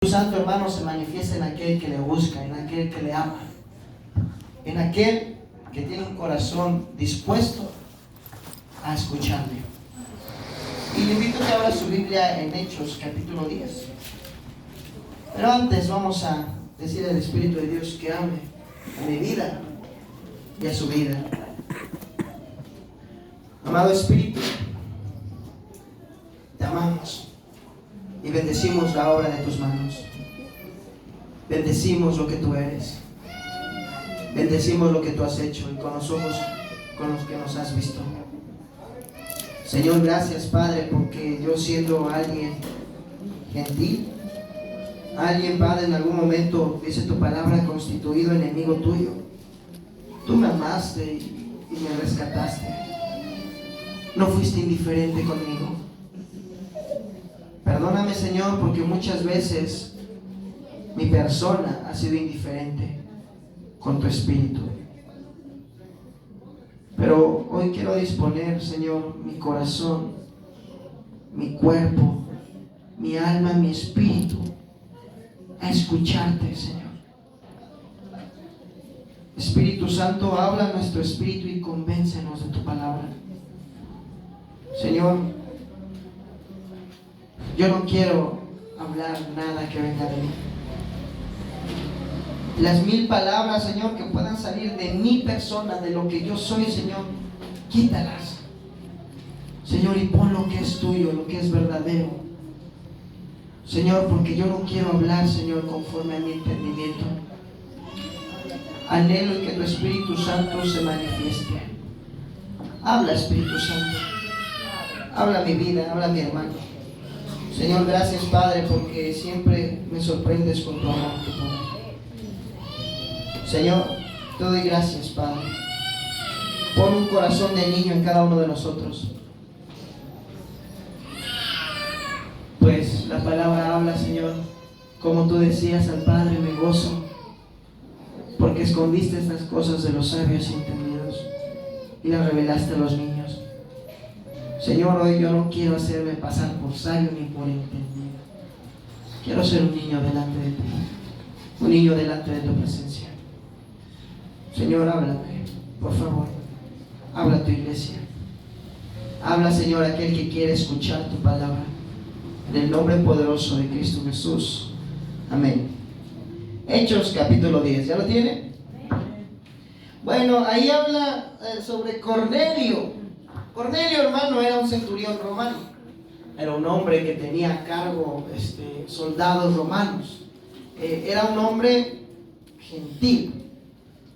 Santo, hermano, se manifiesta en aquel que le busca, en aquel que le ama, en aquel que tiene un corazón dispuesto a escucharle. Y le invito a que abra su Biblia en Hechos capítulo 10. Pero antes vamos a decir al Espíritu de Dios que ame a mi vida y a su vida. Amado Espíritu, te amamos y bendecimos la obra de tus manos. Bendecimos lo que tú eres. Bendecimos lo que tú has hecho y con los ojos con los que nos has visto. Señor, gracias, Padre, porque yo siendo alguien gentil, alguien, Padre, en algún momento, dice tu palabra, constituido enemigo tuyo, tú me amaste y me rescataste. No fuiste indiferente conmigo. Perdóname, Señor, porque muchas veces mi persona ha sido indiferente con tu espíritu. Pero hoy quiero disponer, Señor, mi corazón, mi cuerpo, mi alma, mi espíritu a escucharte, Señor. Espíritu Santo, habla a nuestro espíritu y convéncenos de tu palabra. Señor, yo no quiero hablar nada que venga de mí. Las 1000 palabras, Señor, que puedan salir de mi persona, de lo que yo soy, Señor, quítalas, Señor, y pon lo que es tuyo, lo que es verdadero, Señor, porque yo no quiero hablar, Señor, conforme a mi entendimiento. Anhelo que tu Espíritu Santo se manifieste. Habla, Espíritu Santo. Habla mi vida, habla mi hermano. Señor, gracias, Padre, porque siempre me sorprendes con tu amor, tu poder. Señor, te doy gracias, Padre. Pon un corazón de niño en cada uno de nosotros. Pues la palabra habla, Señor, como tú decías al Padre, me gozo, porque escondiste estas cosas de los sabios y entendidos y las revelaste a los niños. Señor, hoy yo no quiero hacerme pasar por sabio ni por entendido. Quiero ser un niño delante de ti, un niño delante de tu presencia. Señor, háblame, por favor. Habla a tu iglesia. Habla, Señor, aquel que quiere escuchar tu palabra. En el nombre poderoso de Cristo Jesús. Amén. Hechos capítulo 10. ¿Ya lo tiene? Bueno, ahí habla sobre Cornelio. Cornelio, hermano, era un centurión romano. Era un hombre que tenía a cargo soldados romanos. Era un hombre gentil.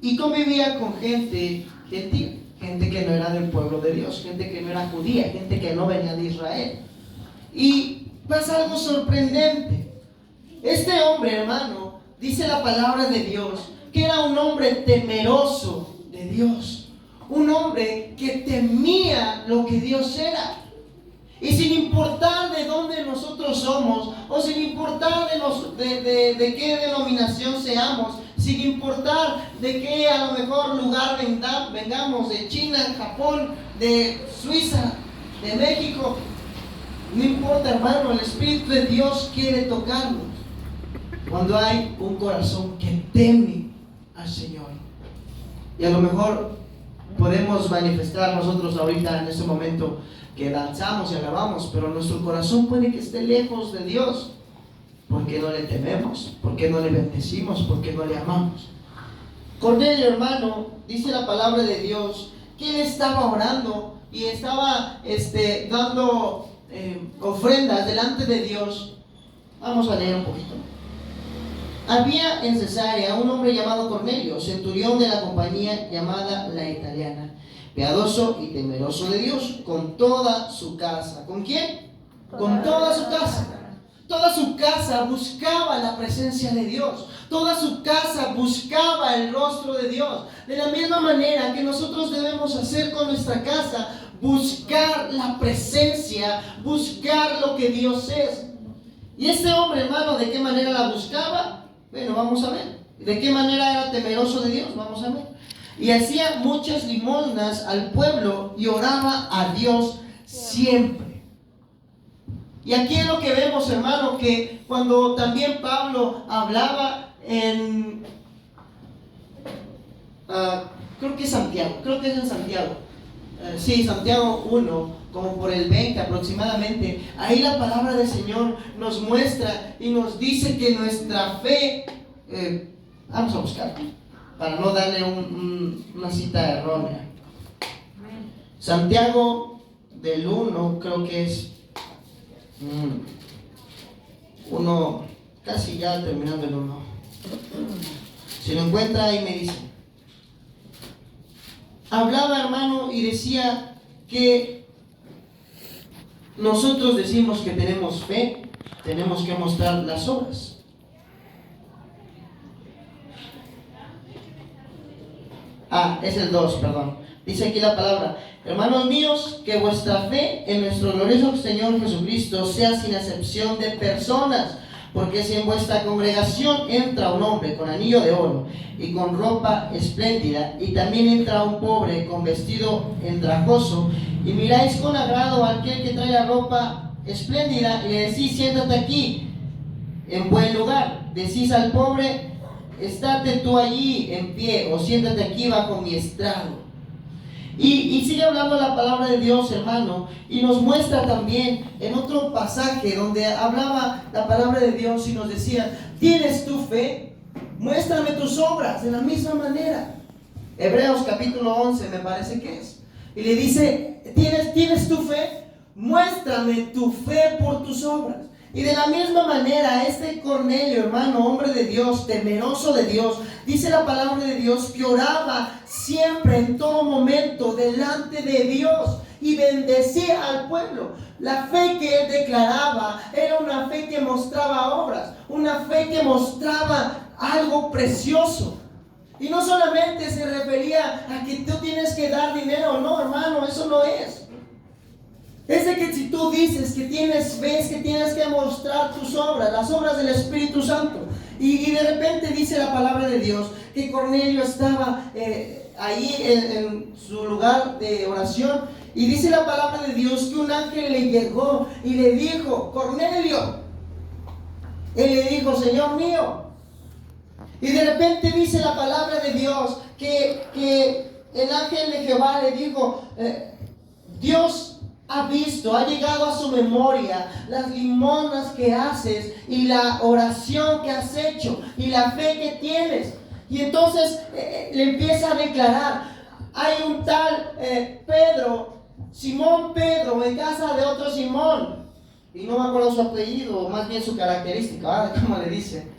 Y convivía con gente gentil, gente que no era del pueblo de Dios, gente que no era judía, gente que no venía de Israel. Y pasa algo sorprendente. Este hombre, hermano, dice la palabra de Dios, que era un hombre temeroso de Dios. Un hombre que temía lo que Dios era. Y sin importar de dónde nosotros somos, o sin importar de qué denominación seamos, sin importar de qué a lo mejor lugar vengamos, de China, Japón, de Suiza, de México, no importa, hermano, el Espíritu de Dios quiere tocarnos cuando hay un corazón que teme al Señor. Y a lo mejor podemos manifestar nosotros ahorita en este momento que danzamos y alabamos, pero nuestro corazón puede que esté lejos de Dios. ¿Por qué no le tememos? ¿Por qué no le bendecimos? ¿Por qué no le amamos? Cornelio, hermano, dice la palabra de Dios que él estaba orando y estaba dando ofrendas delante de Dios. Vamos a leer un poquito. Había en Cesarea un hombre llamado Cornelio, centurión de la compañía llamada La Italiana, piadoso y temeroso de Dios, con toda su casa. ¿Con quién? Con toda su casa. Toda su casa buscaba la presencia de Dios. Toda su casa buscaba el rostro de Dios. De la misma manera que nosotros debemos hacer con nuestra casa, buscar la presencia, buscar lo que Dios es. Y este hombre, hermano, ¿de qué manera la buscaba? Bueno, vamos a ver. ¿De qué manera era temeroso de Dios? Vamos a ver. Y hacía muchas limosnas al pueblo y oraba a Dios siempre. Y aquí es lo que vemos, hermano, que cuando también Pablo hablaba en, creo que es Santiago, creo que es en Santiago, sí, Santiago 1, como por el 20 aproximadamente, ahí la palabra del Señor nos muestra y nos dice que nuestra fe, vamos a buscar, para no darle una cita errónea. Santiago del 1, creo que es uno, casi ya terminando el 1. Si lo encuentra ahí me dice. Hablaba, hermano, y decía que nosotros decimos que tenemos fe, tenemos que mostrar las obras. Es el 2, perdón. Dice aquí la palabra: hermanos míos, que vuestra fe en nuestro glorioso Señor Jesucristo sea sin acepción de personas. Porque si en vuestra congregación entra un hombre con anillo de oro y con ropa espléndida, y también entra un pobre con vestido andrajoso, y miráis con agrado a aquel que trae la ropa espléndida, y le decís: siéntate aquí en buen lugar, decís al pobre: estate tú allí en pie, o siéntate aquí bajo mi estrado. Y sigue hablando la palabra de Dios, hermano, y nos muestra también en otro pasaje donde hablaba la palabra de Dios y nos decía: ¿tienes tu fe? Muéstrame tus obras de la misma manera. Hebreos capítulo 11 me parece que es. Y le dice: ¿tienes tu fe? Muéstrame tu fe por tus obras. Y de la misma manera, este Cornelio, hermano, hombre de Dios, temeroso de Dios, dice la palabra de Dios que oraba siempre, en todo momento, delante de Dios y bendecía al pueblo. La fe que él declaraba era una fe que mostraba obras, una fe que mostraba algo precioso. Y no solamente se refería a que tú tienes que dar dinero, no, hermano, eso no es. Es de que si tú dices que tienes fe, es que tienes que mostrar tus obras, las obras del Espíritu Santo. Y de repente dice la palabra de Dios que Cornelio estaba ahí en su lugar de oración. Y dice la palabra de Dios que un ángel le llegó y le dijo: Cornelio. Él le dijo: Señor mío. Y de repente dice la palabra de Dios que el ángel de Jehová le dijo: Dios ha visto, ha llegado a su memoria las limosnas que haces y la oración que has hecho y la fe que tienes. Y entonces le empieza a declarar: hay un tal Pedro, Simón Pedro, en casa de otro Simón. Y no me acuerdo su apellido, o más bien su característica, ¿cómo le dice?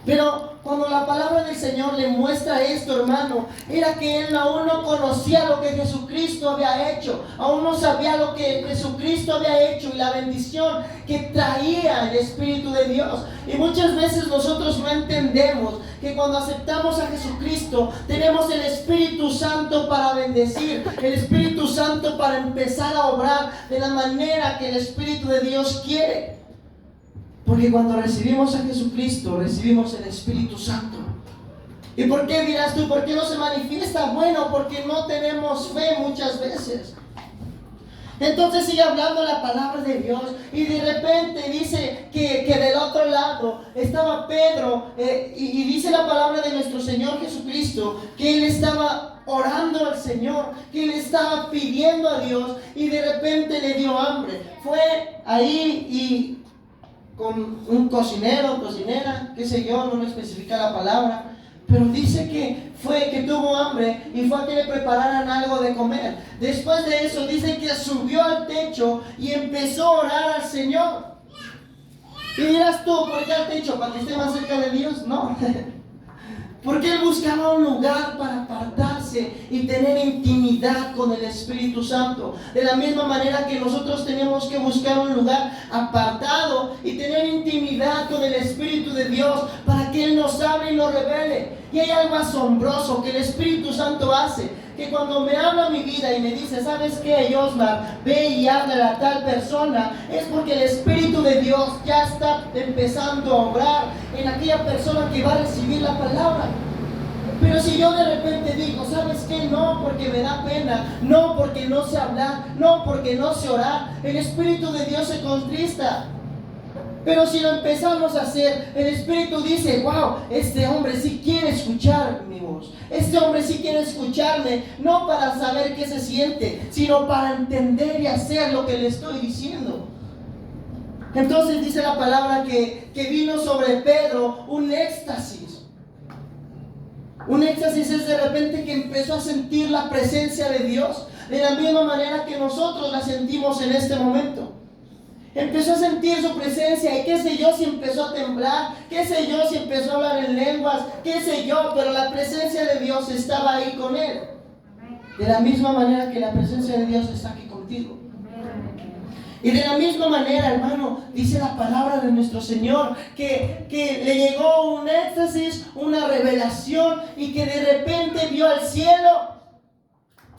Pero cuando la palabra del Señor le muestra esto, hermano, era que él aún no conocía lo que Jesucristo había hecho, aún no sabía lo que Jesucristo había hecho y la bendición que traía el Espíritu de Dios. Y muchas veces nosotros no entendemos que cuando aceptamos a Jesucristo tenemos el Espíritu Santo para bendecir, el Espíritu Santo para empezar a obrar de la manera que el Espíritu de Dios quiere. Porque cuando recibimos a Jesucristo, recibimos el Espíritu Santo. ¿Y por qué dirás tú? ¿Por qué no se manifiesta? Bueno, porque no tenemos fe muchas veces. Entonces sigue hablando la palabra de Dios y de repente dice que del otro lado estaba Pedro y dice la palabra de nuestro Señor Jesucristo que él estaba orando al Señor, que él estaba pidiendo a Dios y de repente le dio hambre. Fue ahí y con un cocinero, cocinera, qué sé yo, no me especifica la palabra, pero dice que tuvo hambre y fue a que le prepararan algo de comer. Después de eso dice que subió al techo y empezó a orar al Señor. Y dirás tú: ¿por qué al techo? ¿Para que esté más cerca de Dios? No. Porque él buscaba un lugar para apartarse y tener intimidad con el Espíritu Santo. De la misma manera que nosotros tenemos que buscar un lugar apartado y tener intimidad con el Espíritu de Dios para que Él nos hable y nos revele. Y hay algo asombroso que el Espíritu Santo hace, que cuando me habla mi vida y me dice: ¿sabes qué, Josmar? Ve y habla a tal persona, es porque el Espíritu de Dios ya está empezando a obrar en aquella persona que va a recibir la palabra. Pero si yo de repente digo, ¿sabes qué? No, porque me da pena, no, porque no sé hablar, no, porque no sé orar, el Espíritu de Dios se contrista. Pero si lo empezamos a hacer, el Espíritu dice, wow, este hombre sí quiere escuchar mi voz. Este hombre sí quiere escucharme, no para saber qué se siente, sino para entender y hacer lo que le estoy diciendo. Entonces dice la palabra que vino sobre Pedro un éxtasis. Un éxtasis es de repente que empezó a sentir la presencia de Dios de la misma manera que nosotros la sentimos en este momento. Empezó a sentir su presencia y qué sé yo si empezó a temblar, qué sé yo si empezó a hablar en lenguas, qué sé yo, pero la presencia de Dios estaba ahí con él. De la misma manera que la presencia de Dios está aquí contigo. Y de la misma manera, hermano, dice la palabra de nuestro Señor que le llegó un éxtasis, una revelación, y que de repente vio al cielo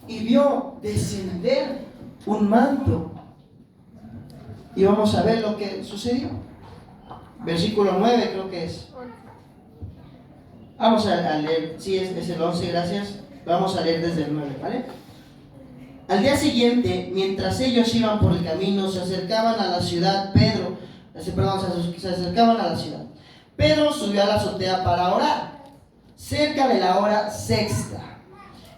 y vio descender un manto. Y vamos a ver lo que sucedió. Versículo 9 creo que es. Vamos a leer, sí, es el 11, gracias. Vamos a leer desde el 9, ¿vale? Al día siguiente, mientras ellos iban por el camino, se acercaban a la ciudad, se acercaban a la ciudad. Pedro subió a la azotea para orar, cerca de la hora sexta.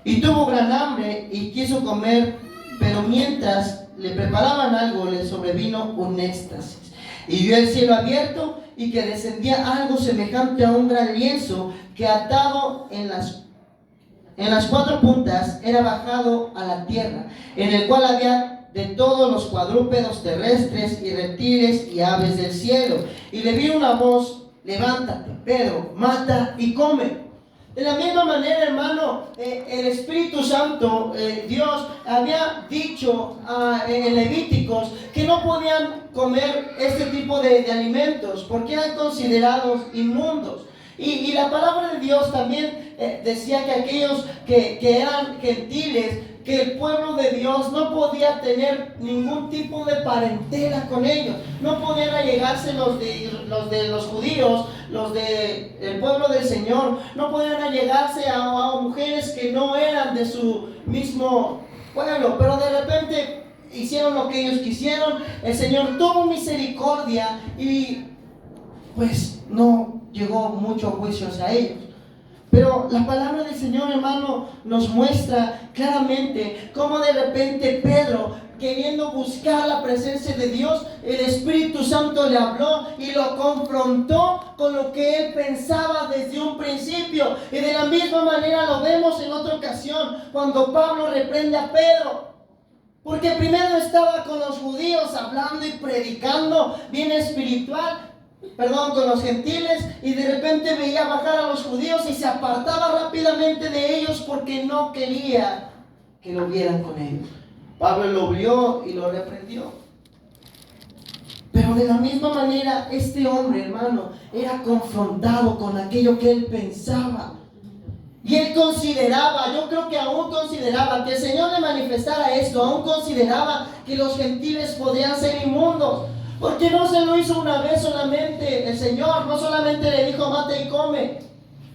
Y tuvo gran hambre y quiso comer, pero mientras le preparaban algo, le sobrevino un éxtasis. Y vio el cielo abierto y que descendía algo semejante a un gran lienzo que atado en las cuatro puntas era bajado a la tierra, en el cual había de todos los cuadrúpedos terrestres y reptiles y aves del cielo. Y le vino una voz: levántate, Pedro, mata y come. De la misma manera, hermano, el Espíritu Santo, Dios, había dicho en Levíticos que no podían comer este tipo de alimentos porque eran considerados inmundos. Y la palabra de Dios también decía que aquellos que eran gentiles, que el pueblo de Dios no podía tener ningún tipo de parentela con ellos. No podían allegarse los de los judíos, los del pueblo del Señor. No podían allegarse a mujeres que no eran de su mismo pueblo. Pero de repente hicieron lo que ellos quisieron. El Señor tuvo misericordia y pues no llegó mucho juicio hacia ellos. Pero la palabra del Señor, hermano, nos muestra claramente cómo de repente Pedro, queriendo buscar la presencia de Dios, el Espíritu Santo le habló y lo confrontó con lo que él pensaba desde un principio. Y de la misma manera lo vemos en otra ocasión, cuando Pablo reprende a Pedro. Porque primero estaba con los judíos hablando y predicando bien espiritual, con los gentiles, y de repente veía bajar a los judíos y se apartaba rápidamente de ellos porque no quería que lo vieran con ellos. Pablo lo vio y lo reprendió. Pero de la misma manera este hombre, hermano, era confrontado con aquello que él pensaba. Y él consideraba, yo creo que aún consideraba que el Señor le manifestara esto, aún consideraba que los gentiles podían ser inmundos. Porque no se lo hizo una vez solamente el Señor, no solamente le dijo mata y come.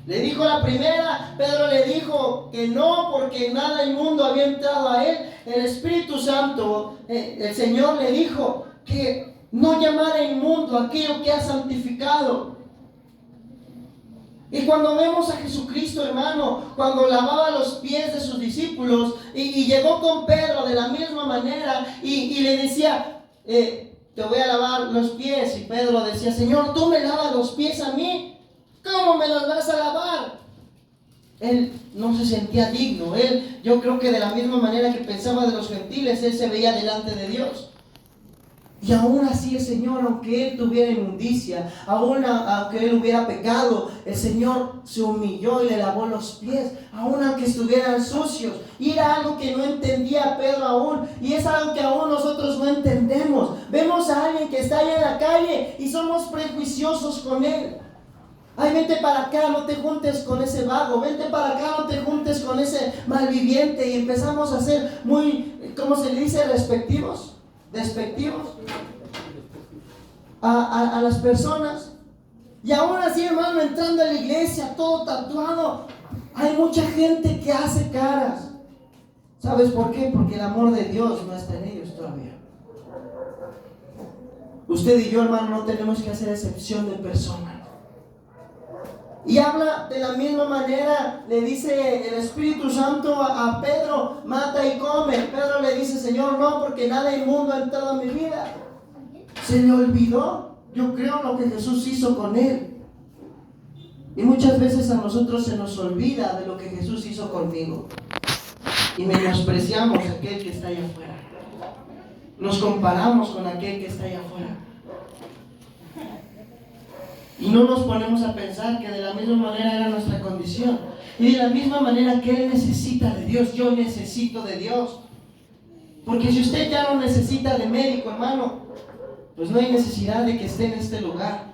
Le dijo la primera, Pedro le dijo que no, porque nada inmundo había entrado a él. El Espíritu Santo, el Señor le dijo que no llamara inmundo aquello que ha santificado. Y cuando vemos a Jesucristo, hermano, cuando lavaba los pies de sus discípulos y llegó con Pedro de la misma manera y le decía, te voy a lavar los pies. Y Pedro decía, Señor, tú me lavas los pies a mí, ¿cómo me los vas a lavar? Él no se sentía digno. Yo creo que de la misma manera que pensaba de los gentiles, él se veía delante de Dios. Y aún así el Señor, aunque él tuviera inmundicia, aunque él hubiera pecado, el Señor se humilló y le lavó los pies, aún aunque estuvieran sucios. Y era algo que no entendía Pedro aún, y es algo que aún nosotros no entendemos. Vemos a alguien que está ahí en la calle y somos prejuiciosos con él. Ay, vente para acá, no te juntes con ese vago, vente para acá, no te juntes con ese malviviente. Y empezamos a ser muy, ¿cómo se le dice? Despectivos a las personas. Y aún así, hermano, entrando a la iglesia todo tatuado, Hay mucha gente que hace caras. ¿Sabes por qué? Porque el amor de Dios no está en ellos todavía. Usted y yo, hermano, no tenemos que hacer excepción de personas. Y habla de la misma manera, le dice el Espíritu Santo a Pedro, mata y come. Pedro le dice, Señor, no, porque nada inmundo ha entrado a mi vida. Se le olvidó, yo creo, lo que Jesús hizo con él. Y muchas veces a nosotros se nos olvida de lo que Jesús hizo conmigo. Y menospreciamos a aquel que está allá afuera. Nos comparamos con aquel que está allá afuera. Y no nos ponemos a pensar que de la misma manera era nuestra condición. Y de la misma manera que Él necesita de Dios, yo necesito de Dios. Porque si usted ya no necesita de médico, hermano, pues no hay necesidad de que esté en este lugar.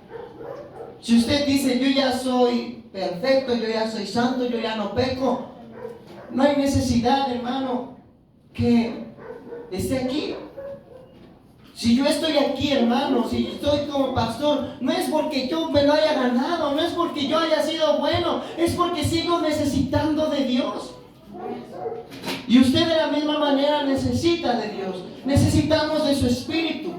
Si usted dice, yo ya soy perfecto, yo ya soy santo, yo ya no peco, no hay necesidad, hermano, que esté aquí. Si yo estoy aquí, hermano, si estoy como pastor, no es porque yo me lo haya ganado, no es porque yo haya sido bueno, es porque sigo necesitando de Dios. Y usted de la misma manera necesita de Dios, necesitamos de su Espíritu.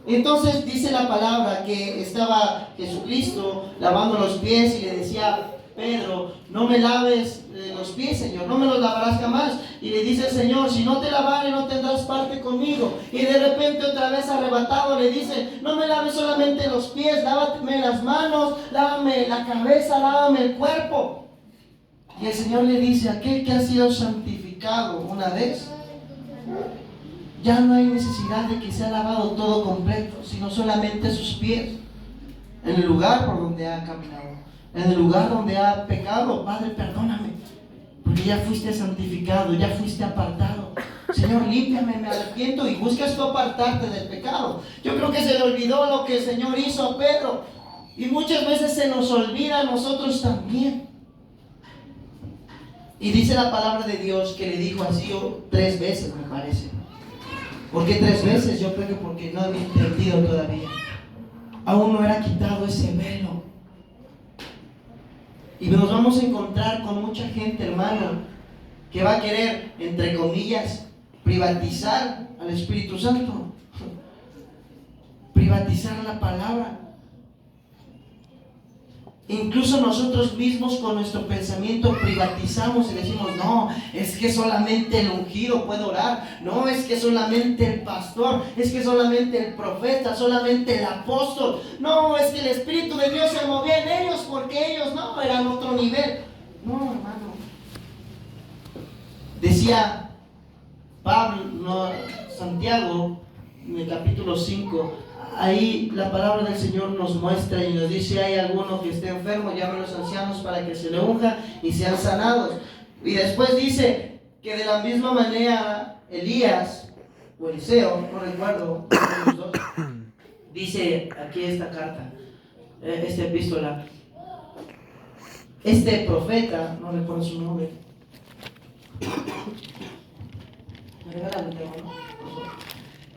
Entonces dice la palabra que estaba Jesucristo lavando los pies y le decía, Pedro, no me laves los pies, Señor, no me los lavarás jamás. Y le dice el Señor, si no te lavare no tendrás parte conmigo. Y de repente otra vez arrebatado le dice, no me laves solamente los pies, lávame las manos, lávame la cabeza, lávame el cuerpo. Y el Señor le dice, aquel que ha sido santificado una vez, ya no hay necesidad de que sea lavado todo completo, sino solamente sus pies, en el lugar por donde ha caminado. En el lugar donde ha pecado, Padre, perdóname, porque ya fuiste santificado, ya fuiste apartado. Señor, límpiame, me arrepiento, y buscas tú apartarte del pecado. Yo creo que se le olvidó lo que el Señor hizo a Pedro, y muchas veces se nos olvida a nosotros también. Y dice la palabra de Dios que le dijo así 3 veces, me parece. ¿Por qué 3 veces? Yo creo que porque no había entendido todavía. Aún no era quitado ese velo. Y nos vamos a encontrar con mucha gente, hermano, que va a querer, entre comillas, privatizar al Espíritu Santo. Privatizar la palabra. Incluso nosotros mismos con nuestro pensamiento privatizamos y decimos, no, es que solamente el ungido puede orar, no, es que solamente el pastor, es que solamente el profeta, solamente el apóstol, no, es que el Espíritu de Dios se movía en ellos porque ellos no, eran otro nivel. No, hermano. Decía Pablo, no, Santiago, en el capítulo 5, ahí la palabra del Señor nos muestra y nos dice, hay alguno que esté enfermo, llame a los ancianos para que se le unja y sean sanados. Y después dice que de la misma manera Elías o Eliseo, no recuerdo, los dos, dice aquí esta carta, esta epístola, este profeta, no recuerdo su nombre,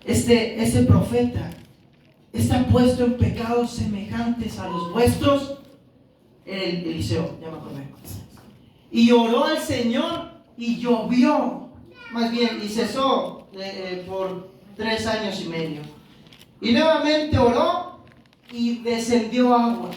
este profeta está puesto en pecados semejantes a los vuestros. Eliseo, ya me acordé. Y oró al Señor y llovió, más bien, y cesó por 3 años y medio. Y nuevamente oró y descendió agua.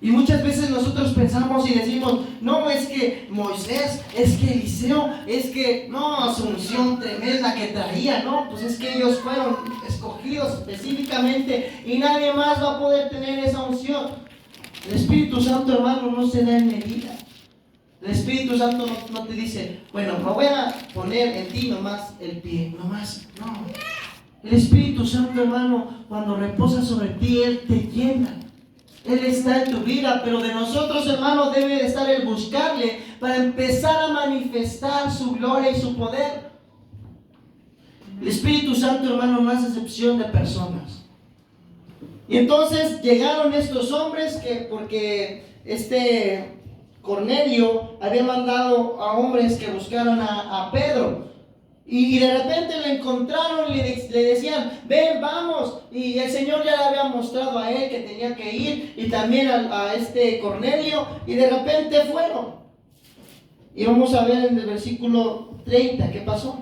Y muchas veces nosotros pensamos y decimos, no, es que Moisés, es que Eliseo, es que, no, su unción tremenda que traía, no, pues es que ellos fueron escogidos específicamente y nadie más va a poder tener esa unción. El Espíritu Santo, hermano, no se da en medida. El Espíritu Santo no te dice, bueno, me voy a poner en ti nomás el pie, nomás, no. El Espíritu Santo, hermano, cuando reposa sobre ti, Él te llena. Él está en tu vida, pero de nosotros, hermanos, debe de estar el buscarle para empezar a manifestar su gloria y su poder. El Espíritu Santo, hermano, no hace excepción de personas. Y entonces llegaron estos hombres porque Cornelio había mandado a hombres que buscaran a Pedro. Y de repente lo encontraron y le decían, ven, vamos. Y el Señor ya le había mostrado a él que tenía que ir, y también a este Cornelio, y de repente fueron. Y vamos a ver en el versículo 30, ¿qué pasó?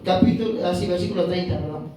Versículo 30, perdón.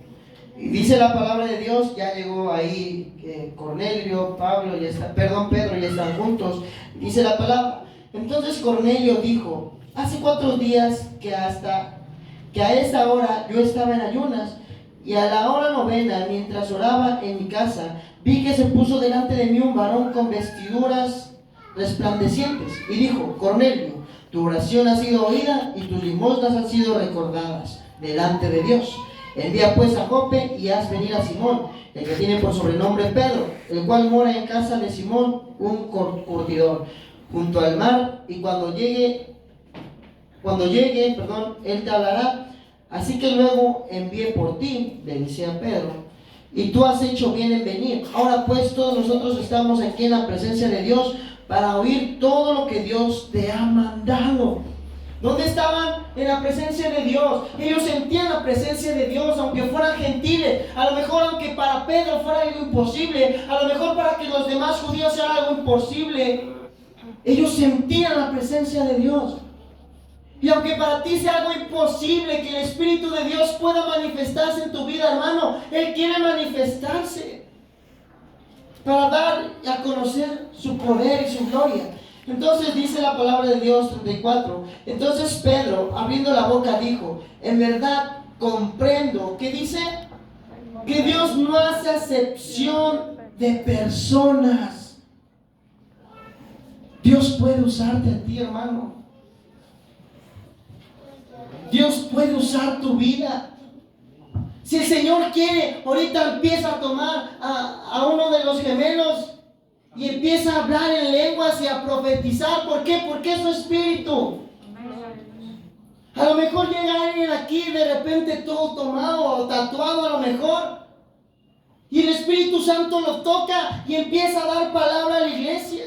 Y dice la palabra de Dios, ya llegó ahí Cornelio, Pedro ya están juntos. Dice la palabra. Entonces Cornelio dijo, hace 4 días que a esta hora yo estaba en ayunas, y a la hora 9, mientras oraba en mi casa, vi que se puso delante de mí un varón con vestiduras resplandecientes, y dijo, Cornelio, tu oración ha sido oída y tus limosnas han sido recordadas delante de Dios. Envía pues a Jope y haz venir a Simón, el que tiene por sobrenombre Pedro, el cual mora en casa de Simón, un curtidor, junto al mar, y cuando llegue, él te hablará. Así que luego envié por ti, le decía Pedro, y tú has hecho bien en venir. Ahora pues todos nosotros estamos aquí en la presencia de Dios para oír todo lo que Dios te ha mandado. ¿Dónde estaban? En la presencia de Dios. Ellos sentían la presencia de Dios, aunque fueran gentiles. A lo mejor aunque para Pedro fuera algo imposible, a lo mejor para que los demás judíos sea algo imposible, ellos sentían la presencia de Dios. Y aunque para ti sea algo imposible que el Espíritu de Dios pueda manifestarse en tu vida, hermano, Él quiere manifestarse para dar a conocer su poder y su gloria. Entonces dice la palabra de Dios 34. Entonces Pedro, abriendo la boca, dijo, en verdad comprendo, ¿qué dice? Que Dios no hace acepción de personas. Dios puede usarte a ti, hermano. Dios puede usar tu vida. Si el Señor quiere, ahorita empieza a tomar a uno de los gemelos y empieza a hablar en lenguas y a profetizar. ¿Por qué? Porque es su espíritu. A lo mejor llega alguien aquí de repente todo tomado o tatuado a lo mejor, y el Espíritu Santo lo toca y empieza a dar palabra a la iglesia.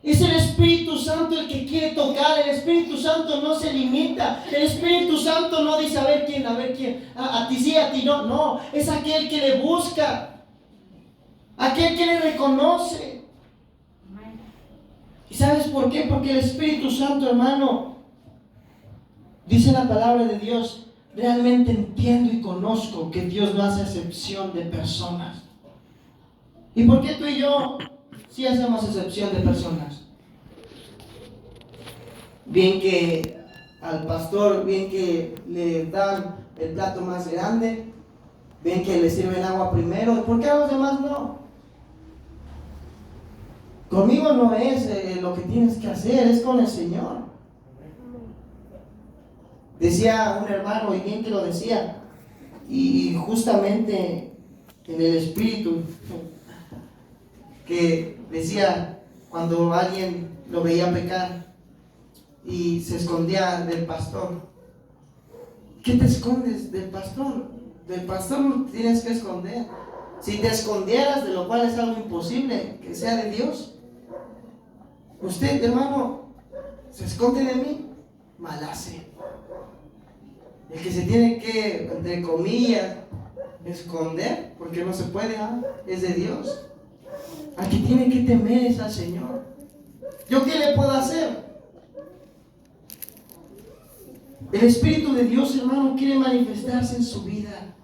Es el Espíritu Santo el que quiere tocar. El Espíritu Santo no se limita. El Espíritu Santo no dice a ver quién, a ti sí, a ti no. No, es aquel que le busca, aquel que le reconoce. ¿Y sabes por qué? Porque el Espíritu Santo, hermano, dice la palabra de Dios, realmente entiendo y conozco que Dios no hace excepción de personas. ¿Y por qué tú y yo sí hacemos excepción de personas? Bien que al pastor, bien que le dan el plato más grande, bien que le sirven agua primero, ¿por qué a los demás no? Conmigo no es lo que tienes que hacer, es con el Señor. Decía un hermano, y bien que lo decía, y justamente en el espíritu, que decía cuando alguien lo veía pecar y se escondía del pastor. ¿Qué te escondes del pastor? Del pastor no te tienes que esconder. Si te escondieras, de lo cual es algo imposible, que sea de Dios. Usted, hermano, se esconde de mí, mal hace. El que se tiene que, entre comillas, esconder, porque no se puede, es de Dios. Al que tiene que temer es al Señor. ¿Yo qué le puedo hacer? El Espíritu de Dios, hermano, quiere manifestarse en su vida.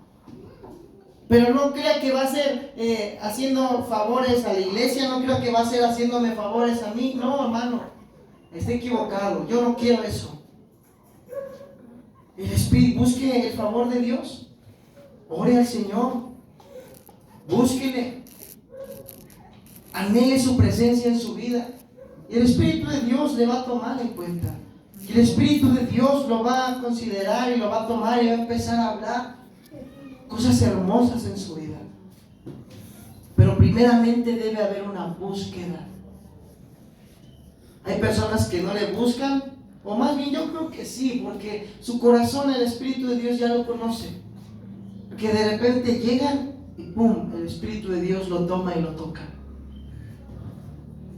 Pero no crea que va a ser haciendo favores a la iglesia, no crea que va a ser haciéndome favores a mí. No, hermano, está equivocado. Yo no quiero eso. El Espíritu, busque el favor de Dios. Ore al Señor. Búsquele. Anhele su presencia en su vida. Y el Espíritu de Dios le va a tomar en cuenta. Y el Espíritu de Dios lo va a considerar y lo va a tomar y va a empezar a hablar cosas hermosas en su vida. Pero primeramente debe haber una búsqueda. Hay personas que no le buscan, o más bien yo creo que sí, porque su corazón, el Espíritu de Dios ya lo conoce. Que de repente llegan y ¡pum! El Espíritu de Dios lo toma y lo toca.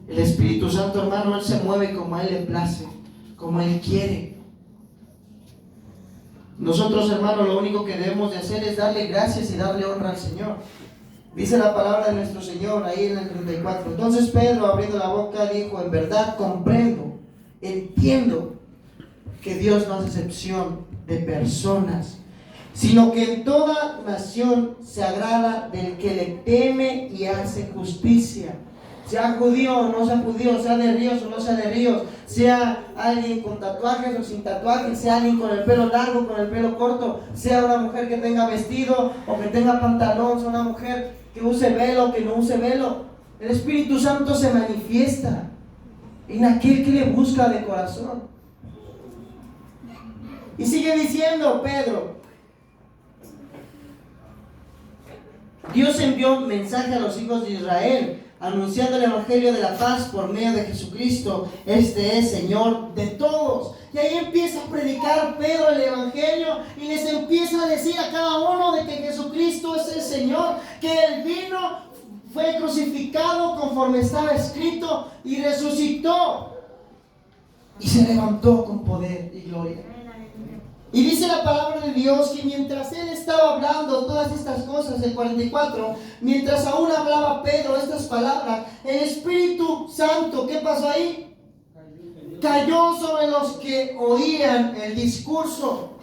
El Espíritu Santo, hermano, Él se mueve como a Él le place, como Él quiere. Nosotros, hermanos, lo único que debemos de hacer es darle gracias y darle honra al Señor. Dice la palabra de nuestro Señor ahí en el 34. Entonces Pedro, abriendo la boca, dijo: en verdad comprendo, entiendo que Dios no hace excepción de personas, sino que en toda nación se agrada del que le teme y hace justicia. Sea judío o no sea judío, sea de Ríos o no sea de Ríos, sea alguien con tatuajes o sin tatuajes, sea alguien con el pelo largo, con el pelo corto, sea una mujer que tenga vestido o que tenga pantalón, sea una mujer que use velo o que no use velo. El Espíritu Santo se manifiesta en aquel que le busca de corazón. Y sigue diciendo Pedro: Dios envió un mensaje a los hijos de Israel, anunciando el evangelio de la paz por medio de Jesucristo. Este es Señor de todos. Y ahí empieza a predicar Pedro el evangelio y les empieza a decir a cada uno de que Jesucristo es el Señor, que Él vino, fue crucificado conforme estaba escrito y resucitó y se levantó con poder y gloria. Y dice la palabra de Dios que mientras él estaba hablando todas estas cosas, el 44, mientras aún hablaba Pedro estas palabras, el Espíritu Santo, ¿qué pasó ahí? Cayó sobre los que oían el discurso.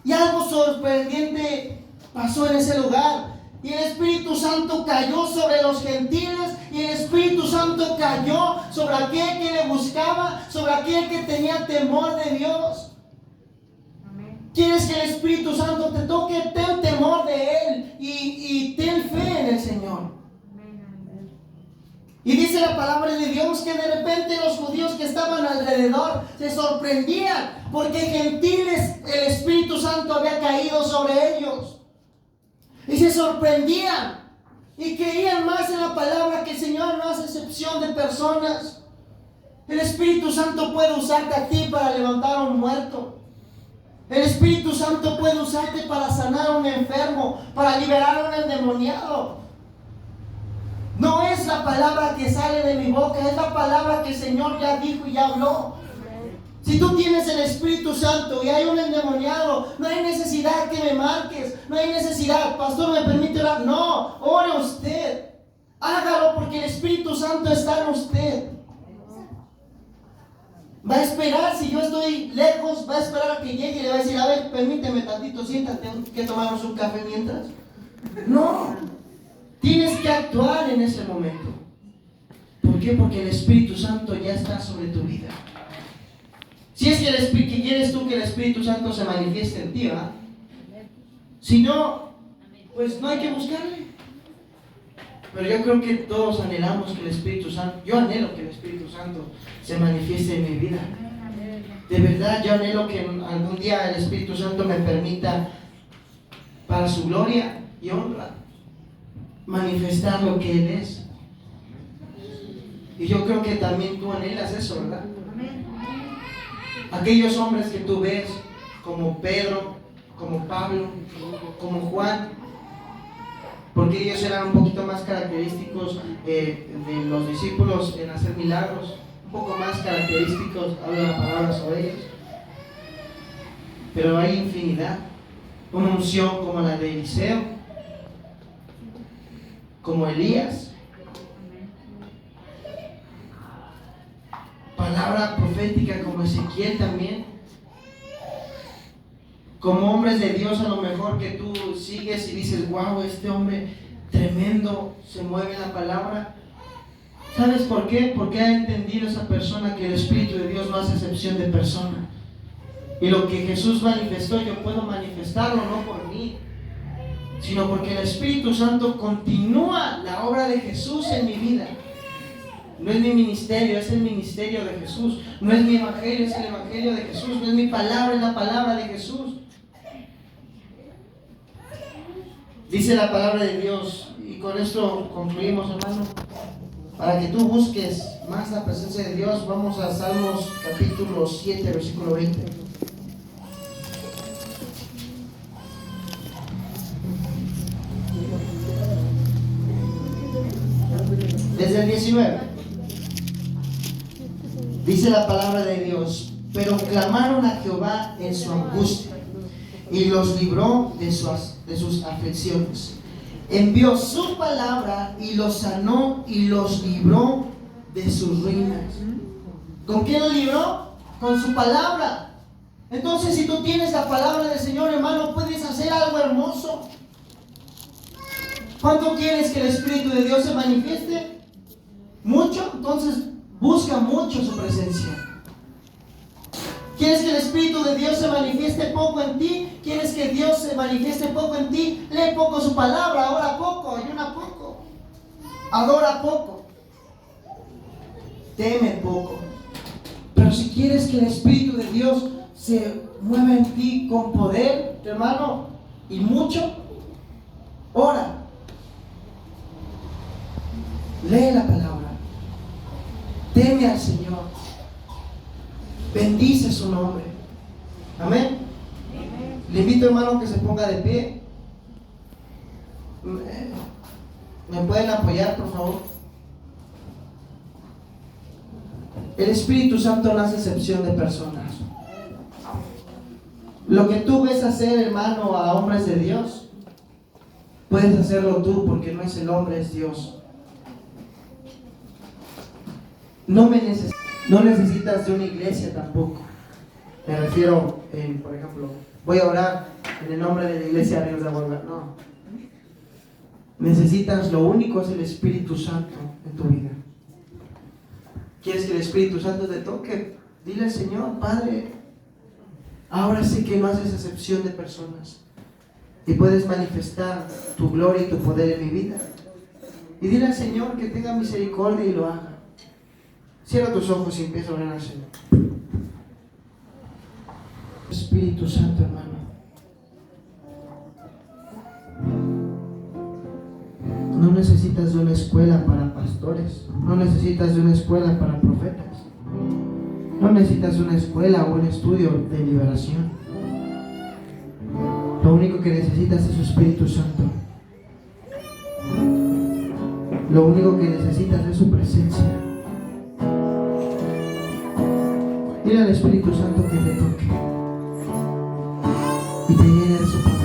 Y algo sorprendente pasó en ese lugar. Y el Espíritu Santo cayó sobre los gentiles, y el Espíritu Santo cayó sobre aquel que le buscaba, sobre aquel que tenía temor de Dios. ¿Quieres que el Espíritu Santo te toque? Ten temor de Él y ten fe en el Señor. Y dice la palabra de Dios que de repente los judíos que estaban alrededor se sorprendían porque gentiles el Espíritu Santo había caído sobre ellos. Y se sorprendían y creían más en la palabra, que el Señor no hace excepción de personas. El Espíritu Santo puede usarte a ti para levantar a un muerto. El Espíritu Santo puede usarte para sanar a un enfermo, para liberar a un endemoniado. No es la palabra que sale de mi boca, es la palabra que el Señor ya dijo y ya habló. Si tú tienes el Espíritu Santo y hay un endemoniado, no hay necesidad que me marques, no hay necesidad, pastor, ¿me permite orar? No, ore usted, hágalo porque el Espíritu Santo está en usted. Va a esperar, si yo estoy lejos, va a esperar a que llegue y le va a decir: a ver, permíteme tantito, siéntate, que tomamos un café mientras. No, tienes que actuar en ese momento. ¿Por qué? Porque el Espíritu Santo ya está sobre tu vida. Si es que quieres tú que el Espíritu Santo se manifieste en ti, ¿verdad? Si no, pues no hay que buscarle. Pero yo creo que todos anhelamos que el Espíritu Santo, yo anhelo que el Espíritu Santo se manifieste en mi vida. De verdad, yo anhelo que algún día el Espíritu Santo me permita, para su gloria y honra, manifestar lo que Él es. Y yo creo que también tú anhelas eso, ¿verdad? Aquellos hombres que tú ves, como Pedro, como Pablo, como Juan, porque ellos eran un poquito más característicos de los discípulos en hacer milagros, un poco más característicos, habla la palabra sobre ellos. Pero hay infinidad, una unción como la de Eliseo, como Elías, palabra profética como Ezequiel también, como hombres de Dios a lo mejor que tú sigues y dices: wow, este hombre tremendo, se mueve en la palabra. ¿Sabes por qué? Porque ha entendido esa persona que el Espíritu de Dios no hace excepción de persona. Y lo que Jesús manifestó, yo puedo manifestarlo no por mí, sino porque el Espíritu Santo continúa la obra de Jesús en mi vida. No es mi ministerio, es el ministerio de Jesús. No es mi evangelio, es el evangelio de Jesús. No es mi palabra, es la palabra de Jesús. Dice la palabra de Dios, y con esto concluimos, hermano. Para que tú busques más la presencia de Dios, vamos a Salmos capítulo 7, versículo 20. Desde el 19. Dice la palabra de Dios: pero clamaron a Jehová en su angustia y los libró de sus aflicciones. Envió su palabra y los sanó y los libró de sus ruinas. ¿Con qué los libró? Con su palabra. Entonces, si tú tienes la palabra del Señor, hermano, puedes hacer algo hermoso. ¿Cuánto quieres que el Espíritu de Dios se manifieste? ¿Mucho? Entonces busca mucho su presencia. ¿Quieres que el Espíritu de Dios se manifieste poco en ti? ¿Quieres que Dios se manifieste poco en ti? Lee poco su palabra, ora poco, ayuna poco, adora poco, teme poco. Pero si quieres que el Espíritu de Dios se mueva en ti con poder, hermano, y mucho, ora. Lee la palabra, teme al Señor, bendice su nombre. Amén. Le invito, hermano, que se ponga de pie. ¿Me pueden apoyar, por favor? El Espíritu Santo no hace excepción de personas. Lo que tú ves hacer, hermano, a hombres de Dios, puedes hacerlo tú, porque no es el hombre, es Dios. No necesitas de una iglesia tampoco. Me refiero, por ejemplo, voy a orar en el nombre de la iglesia Ríos de Agua. No. Necesitas, lo único es el Espíritu Santo en tu vida. ¿Quieres que el Espíritu Santo te toque? Dile al Señor: Padre, ahora sé que no haces excepción de personas y puedes manifestar tu gloria y tu poder en mi vida. Y dile al Señor que tenga misericordia y lo haga. Cierra tus ojos y empieza a orar al Señor. Espíritu Santo, hermano, no necesitas de una escuela para pastores, no necesitas de una escuela para profetas, no necesitas una escuela o un estudio de liberación. Lo único que necesitas es su Espíritu Santo. Lo único que necesitas es su presencia. Dile al Espíritu Santo que te toque y te llene de su poder.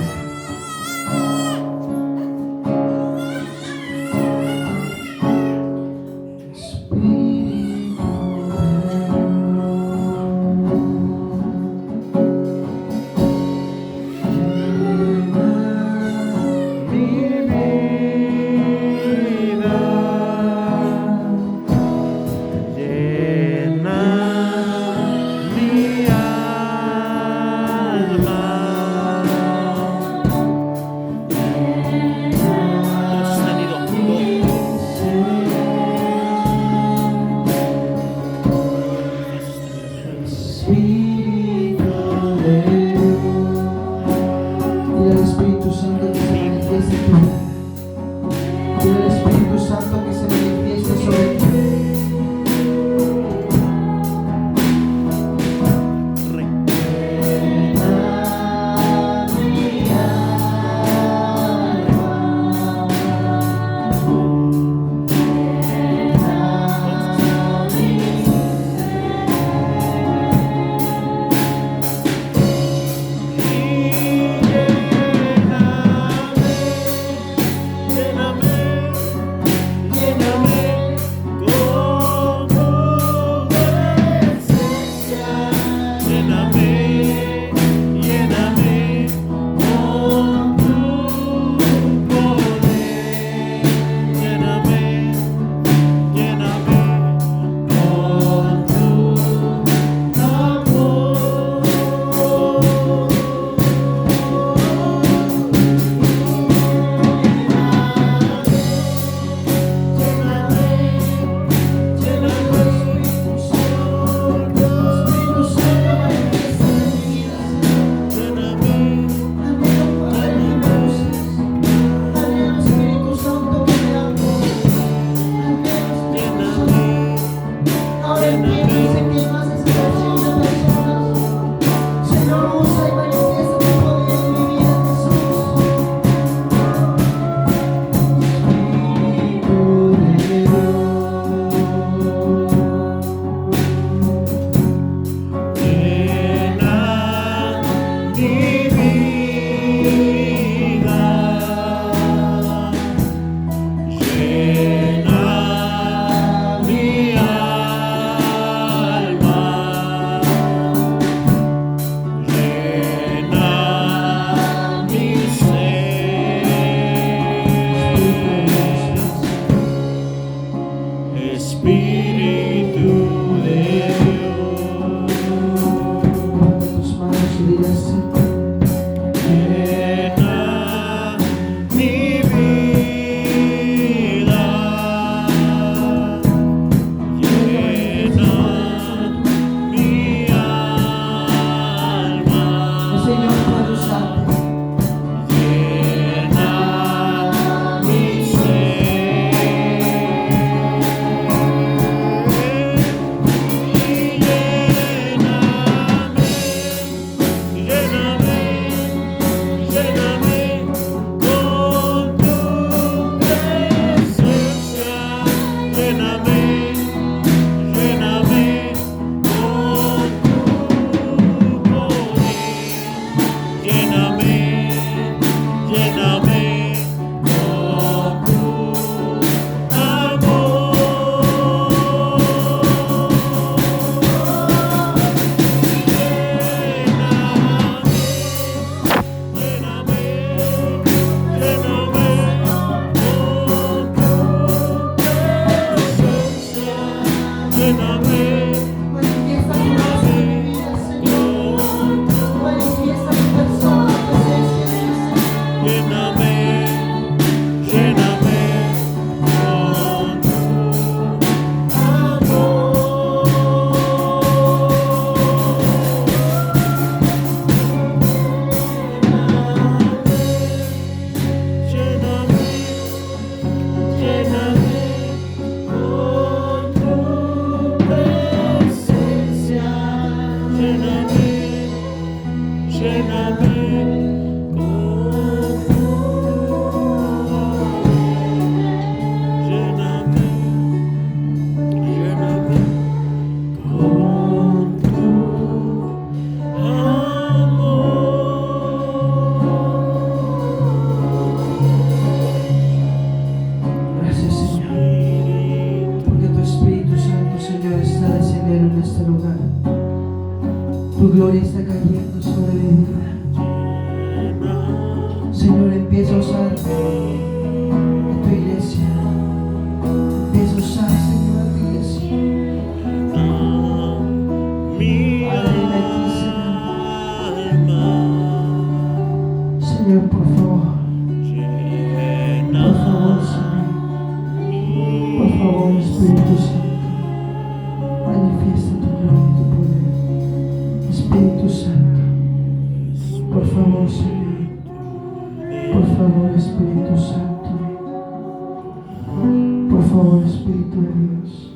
Por favor, Espíritu de Dios,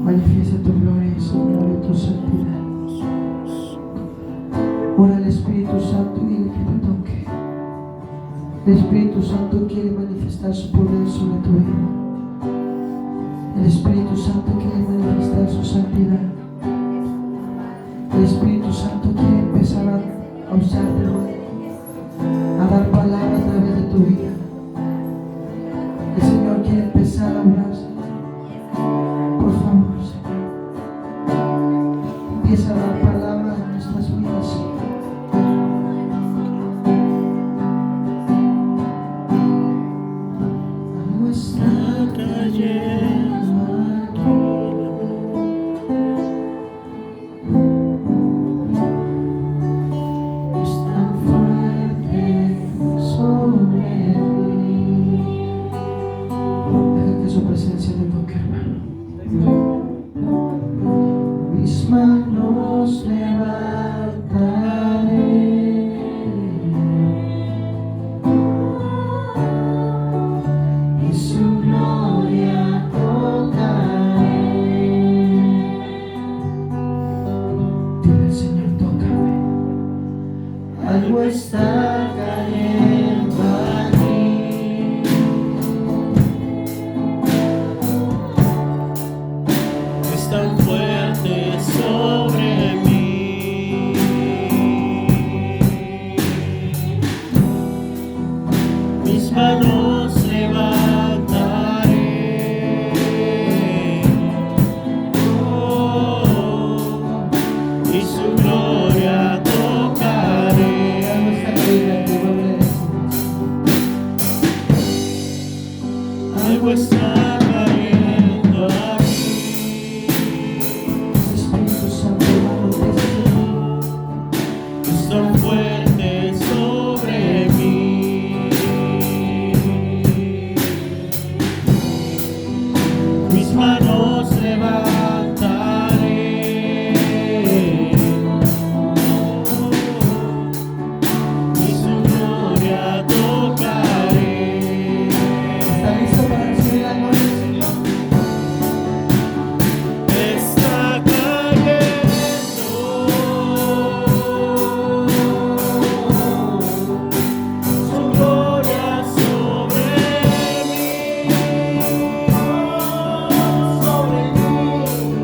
manifiesta tu gloria, Señor, y tu santidad. Ora al Espíritu Santo y dile que te toque. El Espíritu Santo quiere manifestar su poder sobre tu vida. El Espíritu Santo quiere manifestar su santidad. El Espíritu Santo quiere empezar a usarte, a dar palabras a través de tu vida. El Señor quiere empezar a orar. Por favor, Señor, empieza a dar palabras a nuestras vidas, Señor. Algo está cayendo aquí. Es tan fuerte sobre mí. Deja que su presencia te toque, hermano. Mis manos levantaré y su gloria tocaré. Dile al Señor, tócame. Algo está cayendo aquí. Es tan fuerte sobre mí. Mis manos levantaré. Oh, y su gloria tocaré. Algo está cayendo aquí. Espíritu Santo, hermano, Es tan fuerte sobre mí. Mis manos levantaré. Y su gloria tocaré. ¿está listo para recibir la gloria del Señor? Está cayendo su gloria sobre mí,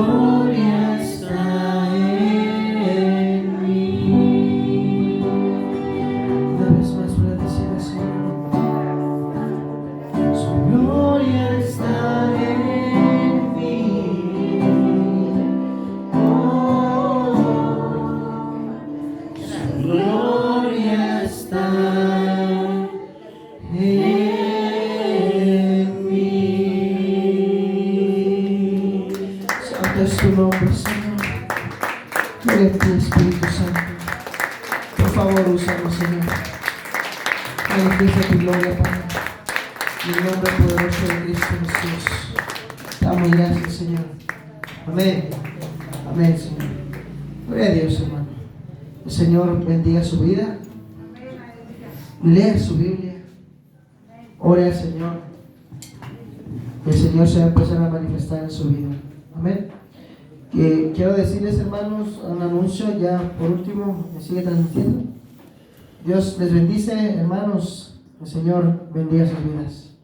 gloria está en mí. Una vez más para decir al Señor, Su gloria está en mí. Su gloria está en mí. santo es tu nombre, Señor. Gloria a ti, Espíritu Santo. Por favor, úsanos, Señor. Manifiesta tu gloria, Padre. En el nombre poderoso de Cristo Jesús. Damos gracias, Señor. Amén. Amén, Señor. Gloria a Dios, hermano. El Señor bendiga su vida. Lea su Biblia. Ore al Señor. El Señor se va a empezar a manifestar en su vida. Amén. Que quiero decirles, hermanos, un anuncio ya por último. Me sigue transmitiendo. Dios les bendice, hermanos. El Señor bendiga sus vidas.